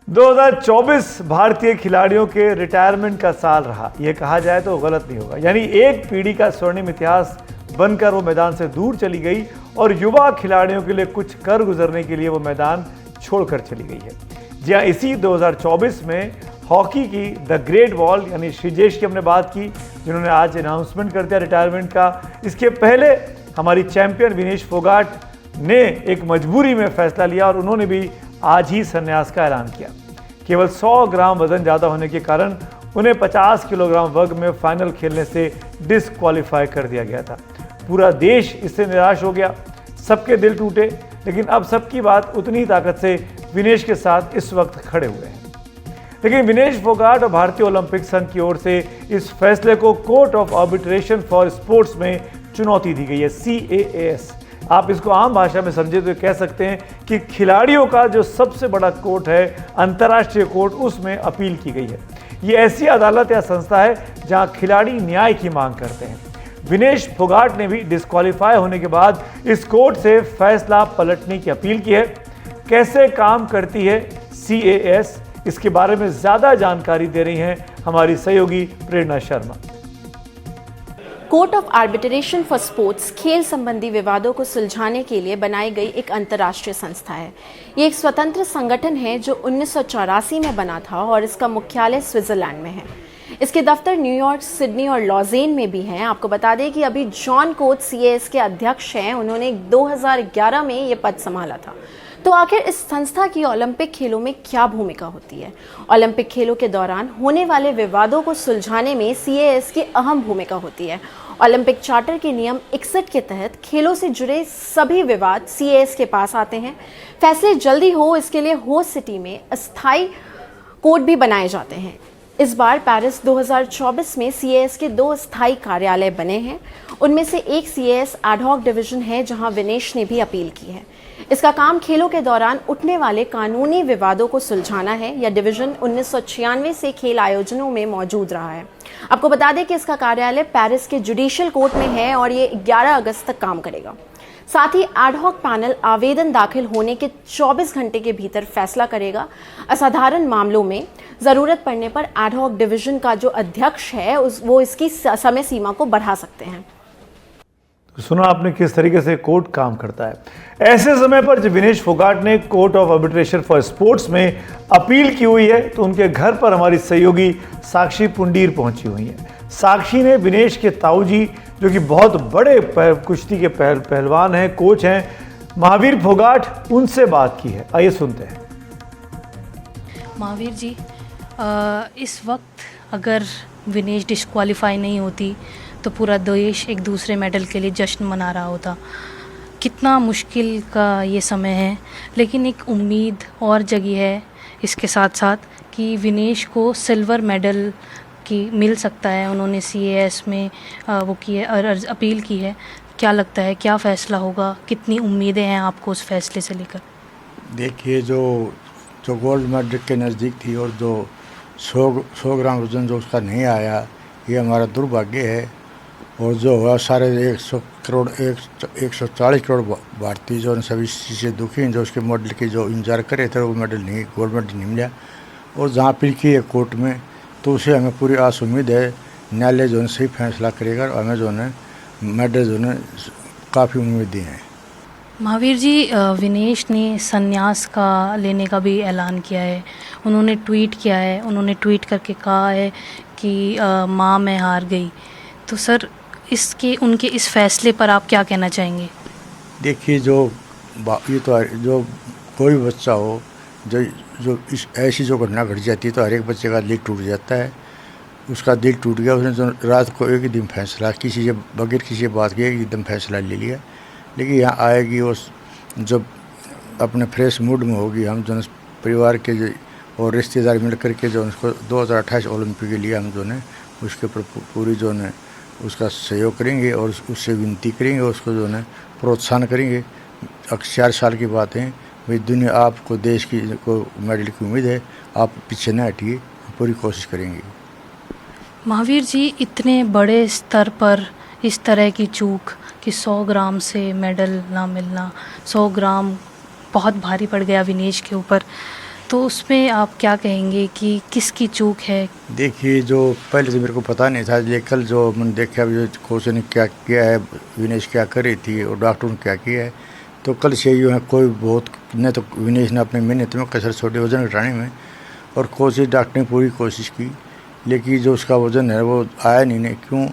2024 भारतीय खिलाड़ियों के रिटायरमेंट का साल रहा, यह कहा जाए तो गलत नहीं होगा। यानी एक पीढ़ी का स्वर्णिम इतिहास बनकर वो मैदान से दूर चली गई और युवा खिलाड़ियों के लिए कुछ कर गुजरने के लिए वो मैदान छोड़कर चली गई है। जी हाँ, इसी 2024 में हॉकी की द ग्रेट वॉल यानी श्रीजेश की हमने बात की, जिन्होंने आज अनाउंसमेंट कर दिया रिटायरमेंट का। इसके पहले हमारी चैंपियन विनेश फोगाट ने एक मजबूरी में फैसला लिया और उन्होंने भी आज ही संन्यास का ऐलान किया। केवल 100 ग्राम वजन ज़्यादा होने के कारण उन्हें 50 किलोग्राम वर्ग में फाइनल खेलने से डिस्क्वालीफाई कर दिया गया था। पूरा देश इससे निराश हो गया, सबके दिल टूटे, लेकिन अब सबकी बात उतनी ही ताकत से विनेश के साथ इस वक्त खड़े हुए हैं। लेकिन विनेश फोगाट और भारतीय ओलंपिक संघ की ओर से इस फैसले को court of arbitration for sports में चुनौती दी गई है, CAS। आप इसको आम भाषा में समझे तो कह सकते हैं कि खिलाड़ियों का जो सबसे बड़ा कोर्ट है, अंतर्राष्ट्रीय कोर्ट, उसमें अपील की गई है। ये ऐसी अदालत या संस्था है जहां खिलाड़ी न्याय की मांग करते हैं। विनेश फोगाट ने भी डिस्क्वालीफाई होने के बाद इस कोर्ट से फैसला पलटने की अपील की है। कैसे काम करती है CAS, इसके बारे में ज्यादा जानकारी दे रही हैं हमारी सहयोगी Prerna Sharma. Court of arbitration for sports खेल संबंधी विवादों को सुलझाने के लिए बनाई गई एक अंतर्राष्ट्रीय संस्था है। ये एक स्वतंत्र संगठन है जो 1984 में बना था और इसका मुख्यालय स्विट्जरलैंड में है। इसके दफ्तर न्यूयॉर्क, सिडनी और लॉजेन में भी हैं। आपको बता दें कि अभी जॉन कोच CAS के अध्यक्ष हैं। उन्होंने 2011 में ये पद संभाला था। तो आखिर इस संस्था की ओलंपिक खेलों में क्या भूमिका होती है? ओलंपिक खेलों के दौरान होने वाले विवादों को सुलझाने में CAS की अहम भूमिका होती है। ओलंपिक चार्टर के नियम 61 के तहत खेलों से जुड़े सभी विवाद CAS के पास आते हैं। फैसले जल्दी हो, इसके लिए होस्ट सिटी में अस्थायी कोर्ट भी बनाए जाते हैं। इस बार पेरिस 2024 में CAS के 2 स्थायी कार्यालय बने हैं। उनमें से एक CAS एडहॉक डिवीजन है, जहां विनेश ने भी अपील की है। इसका काम खेलों के दौरान उठने वाले कानूनी विवादों को सुलझाना है। यह डिवीजन 1996 से खेल आयोजनों में मौजूद रहा है। आपको बता दें कि इसका कार्यालय पेरिस के जुडिशियल कोर्ट में है और ये 11 अगस्त तक काम करेगा। साथ ही एडहॉक पैनल आवेदन दाखिल होने के 24 घंटे के भीतर फैसला करेगा। असाधारण मामलों में ज़रूरत पड़ने पर एडहॉक डिवीजन का जो अध्यक्ष है वो इसकी समय सीमा को बढ़ा सकते हैं। सुना आपने किस तरीके से कोर्ट काम करता है। ऐसे समय पर जब विनेश फोगाट ने court of arbitration for sports में अपील की हुई है, तो उनके घर पर हमारी सहयोगी साक्षी पुंडीर पहुंची हुई है। साक्षी ने विनेश के ताऊजी, जो कि बहुत बड़े कुश्ती के पहलवान हैं, कोच हैं, महावीर फोगाट, उनसे बात की है। आइए सुनते हैं। महावीर जी, इस वक्त अगर विनेश डिस्क्वालीफाई नहीं होती तो पूरा देश एक दूसरे मेडल के लिए जश्न मना रहा होता। कितना मुश्किल का ये समय है, लेकिन एक उम्मीद और जगी है इसके साथ साथ कि विनेश को सिल्वर मेडल की मिल सकता है। उन्होंने CAS में वो की है और अपील की है। क्या लगता है, क्या फ़ैसला होगा? कितनी उम्मीदें हैं आपको उस फैसले से लेकर? देखिए, जो गोल्ड मेडल के नज़दीक थी और जो 100 ग्राम वजन जो उसका नहीं आया, ये हमारा दुर्भाग्य है। और जो हुआ सारे 140 करोड़ भारतीय जो सभी चीज़ें दुखी हैं, जो उसके मेडल की जो इंतजार करे थे, वो मेडल नहीं, गोल्ड मेडल नहीं मिला। और जहाँ अपील की है कोर्ट में, तो उसे हमें पूरी आस उम्मीद है न्यायालय जो है सही फैसला करेगा और हमें जो है मेडल जो है काफ़ी उम्मीदें हैं। महावीर जी, विनेश ने संन्यास का लेने का भी ऐलान किया है। उन्होंने ट्वीट किया है, उन्होंने ट्वीट करके कहा है कि माँ मैं हार गई। तो सर, इसके उनके इस फैसले पर आप क्या कहना चाहेंगे? देखिए, ये तो जो कोई बच्चा हो, जो ऐसी जो घटना घट जाती है, तो हर एक बच्चे का दिल टूट जाता है। उसका दिल टूट गया, उसने जो रात को एक दिन फैसला बगैर किसी बात के एकदम फैसला ले लिया। लेकिन यहाँ आएगी और जब अपने फ्रेश मूड में होगी, हम जो परिवार के और रिश्तेदार मिल करके जो उसको 2028 ओलंपिक के लिए हम जो है उसके ऊपर पूरी जो है उसका सहयोग करेंगे और उससे विनती करेंगे, उसको जो है प्रोत्साहन करेंगे। 4 साल की बात है भाई, दुनिया आपको देश की को मेडल की उम्मीद है, आप पीछे न हटिए, पूरी कोशिश करेंगे। महावीर जी, इतने बड़े स्तर पर इस तरह की चूक कि 100 ग्राम से मेडल ना मिलना, 100 ग्राम बहुत भारी पड़ गया विनेश के ऊपर। तो उसमें आप क्या कहेंगे कि किसकी चूक है? देखिए, जो पहले तो मेरे को पता नहीं था, लेकिन कल जो मैंने देखा जो कोच ने क्या किया है, विनेश क्या करी थी और डॉक्टर ने क्या किया है, तो कल से यूँ है कोई बहुत नहीं, तो विनेश ने अपनी मेहनत में कसर छोड़े वजन घटाने में, और कोशिश डॉक्टर ने पूरी कोशिश की, लेकिन जो उसका वजन है वो आया नहीं क्यों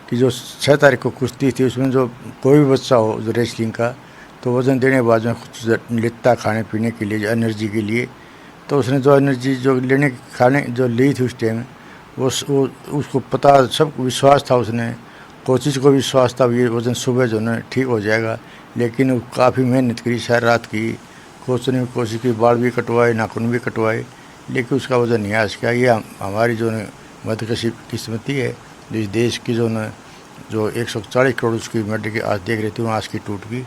कि जो 6 तारीख को कुश्ती थी उसमें जो कोई भी बच्चा हो जो रेसलिंग का, तो वजन देने के बाद में कुछ लेता खाने पीने के लिए, एनर्जी के लिए, तो उसने जो एनर्जी जो लेने खाने जो ली थी उस टाइम वो उसको पता, सब विश्वास था, उसने कोचिज को विश्वास था ये वजन सुबह जो है ठीक हो जाएगा, लेकिन वो काफ़ी मेहनत करी, सारी रात की, कोच ने कोशिश की, बाल भी कटवाए, नाखून भी कटवाए, लेकिन उसका वजन नहीं आ सका। ये हमारी जो है बदकिस्मती है, जो इस देश की जो 140 करोड़ उसकी मेडल की आज देख रही थी, वो आज की टूट गई।